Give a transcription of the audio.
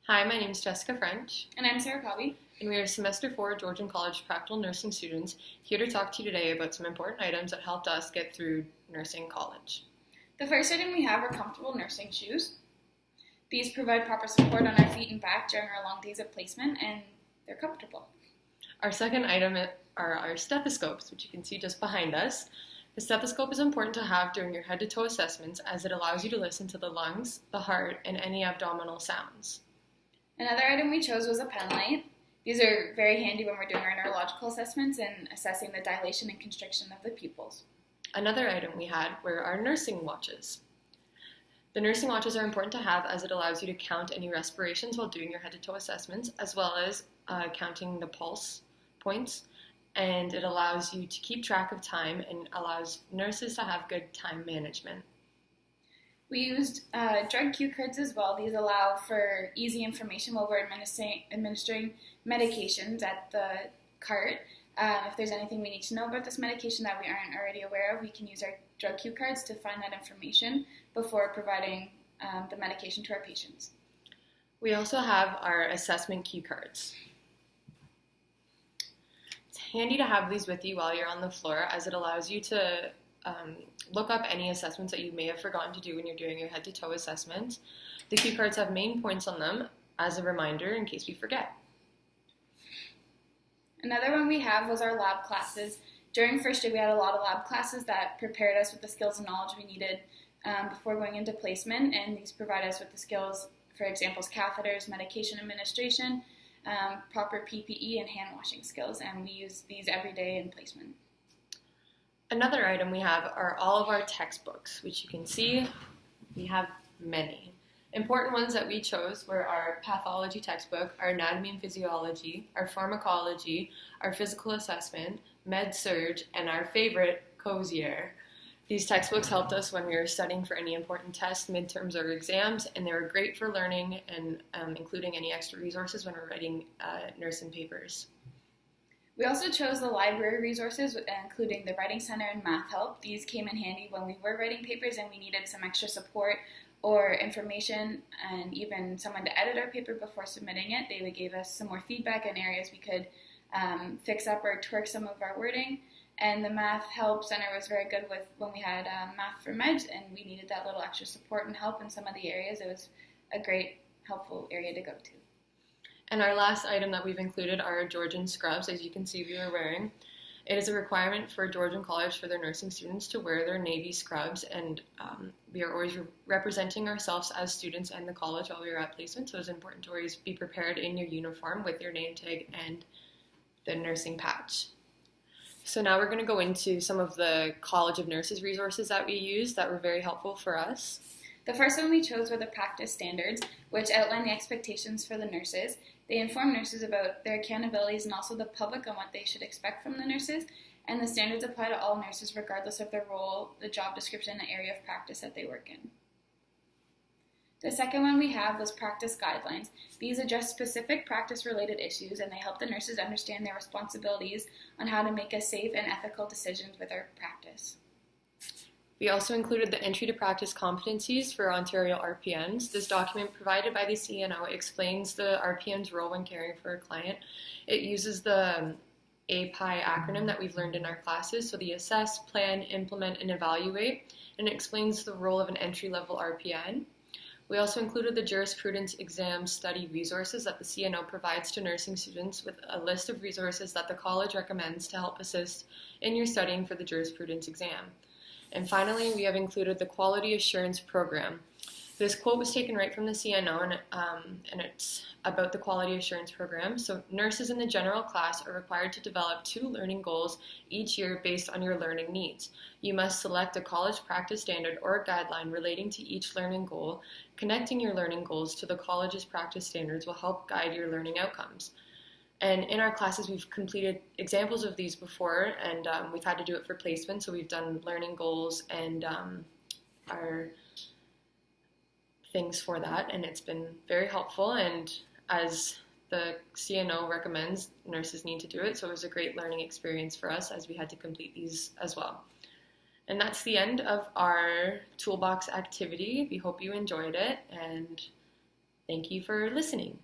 Hi, my name is Jessica French, And I'm Sarah Cobby. and we are Semester 4 Georgian College practical nursing students here to talk to you today about some important items that helped us get through nursing college. The first item we have are comfortable nursing shoes. These provide proper support on our feet and back during our long days of placement, and they're comfortable. Our second item are our stethoscopes, which you can see just behind us. The stethoscope is important to have during your head-to-toe assessments as it allows you to listen to the lungs, the heart, and any abdominal sounds. Another item we chose was a pen light. These are very handy when we're doing our neurological assessments and assessing the dilation and constriction of the pupils. Another item we had were our nursing watches. The nursing watches are important to have as it allows you to count any respirations while doing your head-to-toe assessments, as well as counting the pulse points, and it allows you to keep track of time and allows nurses to have good time management. We used drug cue cards as well. These allow for easy information while we're administering medications at the cart. If there's anything we need to know about this medication that we aren't already aware of, we can use our drug cue cards to find that information before providing the medication to our patients. We also have our assessment cue cards. It's handy to have these with you while you're on the floor as it allows you to look up any assessments that you may have forgotten to do when you're doing your head-to-toe assessment. The cue cards have main points on them as a reminder in case we forget. Another one we have was our lab classes. During first year, we had a lot of lab classes that prepared us with the skills and knowledge we needed before going into placement, and these provide us with the skills, for example, catheters, medication administration, proper PPE, and hand washing skills, and we use these every day in placement. Another item we have are all of our textbooks, which you can see we have many. Important ones that we chose were our pathology textbook, our anatomy and physiology, our pharmacology, our physical assessment, med-surg, and our favorite, Cozier. These textbooks helped us when we were studying for any important tests, midterms, or exams, and they were great for learning and including any extra resources when we're writing nursing papers. We also chose the library resources, including the Writing Center and Math Help. These came in handy when we were writing papers and we needed some extra support or information and even someone to edit our paper before submitting it. They gave us some more feedback in areas we could fix up or twerk some of our wording. And the Math Help Center was very good with when we had math for meds and we needed that little extra support and help in some of the areas. It was a great, helpful area to go to. And our last item that we've included are Georgian scrubs, as you can see we are wearing. It is a requirement for Georgian College for their nursing students to wear their navy scrubs, and we are always representing ourselves as students and the college while we are at placement, so it's important to always be prepared in your uniform with your name tag and the nursing patch. So now we're going to go into some of the College of Nurses resources that we used that were very helpful for us. The first one we chose were the practice standards, which outline the expectations for the nurses. They inform nurses about their accountabilities and also the public on what they should expect from the nurses, and the standards apply to all nurses regardless of their role, the job description, and the area of practice that they work in. The second one we have was practice guidelines. These address specific practice-related issues, and they help the nurses understand their responsibilities on how to make a safe and ethical decisions with their practice. We also included the entry to practice competencies for Ontario RPNs. This document provided by the CNO explains the RPN's role when caring for a client. It uses the API acronym that we've learned in our classes, so the assess, plan, implement, and evaluate, and it explains the role of an entry-level RPN. We also included the jurisprudence exam study resources that the CNO provides to nursing students with a list of resources that the college recommends to help assist in your studying for the jurisprudence exam. And finally, we have included the Quality Assurance Program. This quote was taken right from the CNO, and it's about the Quality Assurance Program. So nurses in the general class are required to develop 2 learning goals each year based on your learning needs. You must select a college practice standard or a guideline relating to each learning goal. Connecting your learning goals to the college's practice standards will help guide your learning outcomes. And in our classes, we've completed examples of these before, and we've had to do it for placement, so we've done learning goals and our things for that, and it's been very helpful, and as the CNO recommends, nurses need to do it, so it was a great learning experience for us as we had to complete these as well. And that's the end of our toolbox activity. We hope you enjoyed it, and Thank you for listening.